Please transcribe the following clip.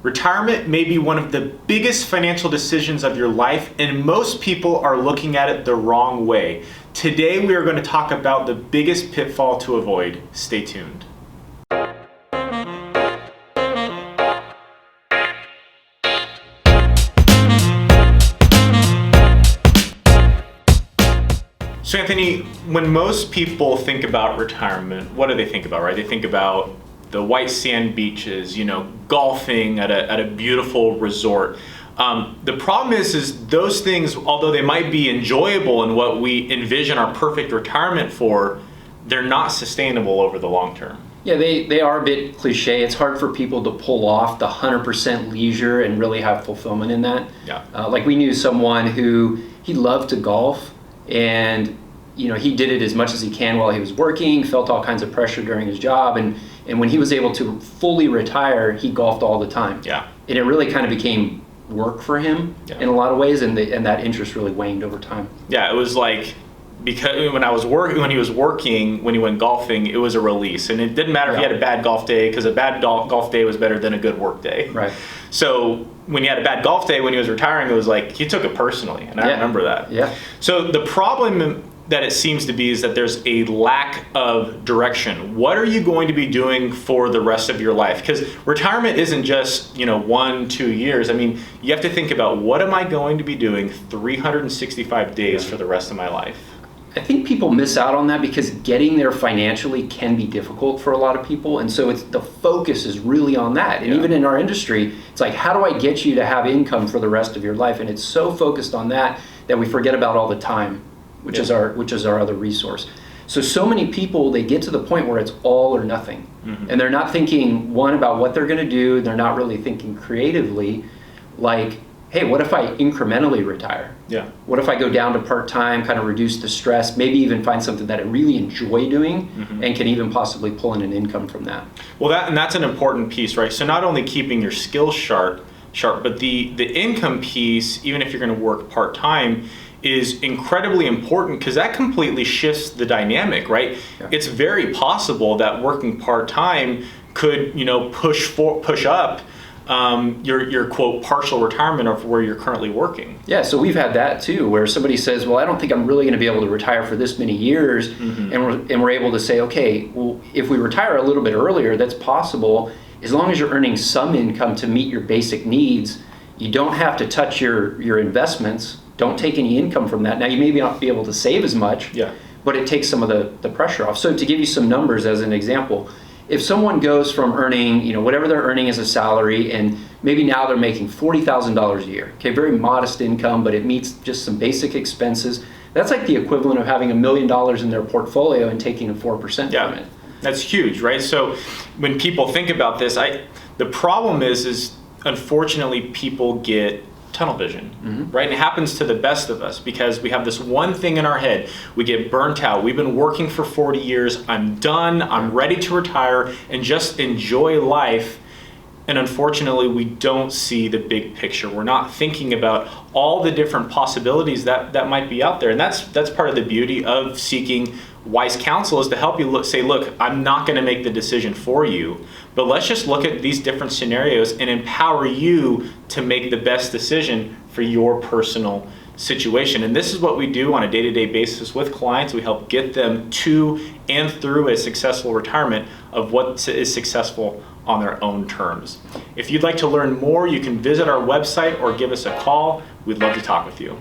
Retirement may be one of the biggest financial decisions of your life, and most people are looking at it the wrong way. Today, we are going to talk about the biggest pitfall to avoid. Stay tuned. So Anthony, when most people think about retirement, what do they think about, right? They think about the white sand beaches, golfing at a beautiful resort. The problem is those things, although they might be enjoyable and what we envision our perfect retirement for, they're not sustainable over the long term. Yeah, they are a bit cliche. It's hard for people to pull off the 100% leisure and really have fulfillment in that. Yeah. Like we knew someone who, he loved to golf, and he did it as much as he can while he was working, felt all kinds of pressure during his job, and when he was able to fully retire, he golfed all the time. Yeah. And it really kind of became work for him in a lot of ways, and that interest really waned over time. Yeah, it was like, because when he was working, when he went golfing, it was a release, and it didn't matter if he had a bad golf day, because a bad golf day was better than a good work day. Right. So when he had a bad golf day when he was retiring, it was like he took it personally, and I remember that. Yeah. So the problem that it seems to be is that there's a lack of direction. What are you going to be doing for the rest of your life? Because retirement isn't just 1-2 years. I mean, you have to think about, what am I going to be doing 365 days for the rest of my life? I think people miss out on that because getting there financially can be difficult for a lot of people, and so the focus is really on that. And even in our industry, it's like, how do I get you to have income for the rest of your life? And it's so focused on that we forget about all the time, which is our other resource. So many people, they get to the point where it's all or nothing. Mm-hmm. And they're not thinking, one, about what they're going to do. They're not really thinking creatively, like, hey, what if I incrementally retire? Yeah. What if I go down to part-time, kind of reduce the stress, maybe even find something that I really enjoy doing, and can even possibly pull in an income from that? Well, that's an important piece, right? So not only keeping your skills sharp, but the income piece, even if you're going to work part-time, is incredibly important, because that completely shifts the dynamic, right? Yeah. It's very possible that working part-time could, push up your quote partial retirement of where you're currently working. Yeah, so we've had that too, where somebody says, well, I don't think I'm really going to be able to retire for this many years, and we're able to say, okay, well, if we retire a little bit earlier, that's possible, as long as you're earning some income to meet your basic needs. You don't have to touch your investments. Don't take any income from that. Now, you may not be able to save as much, but it takes some of the pressure off. So to give you some numbers as an example, if someone goes from earning, whatever they're earning as a salary, and maybe now they're making $40,000 a year, okay, very modest income, but it meets just some basic expenses, that's like the equivalent of having $1 million in their portfolio and taking a 4% from it. That's huge, right? So when people think about this, the problem is unfortunately people get tunnel vision, right? And it happens to the best of us because we have this one thing in our head. We get burnt out. We've been working for 40 years. I'm done. I'm ready to retire and just enjoy life. And unfortunately, we don't see the big picture. We're not thinking about all the different possibilities that might be out there. And that's part of the beauty of seeking wise counsel, is to help you say, look, I'm not going to make the decision for you, but let's just look at these different scenarios and empower you to make the best decision for your personal situation. And this is what we do on a day-to-day basis with clients. We help get them to and through a successful retirement of what is successful on their own terms. If you'd like to learn more, you can visit our website or give us a call. We'd love to talk with you.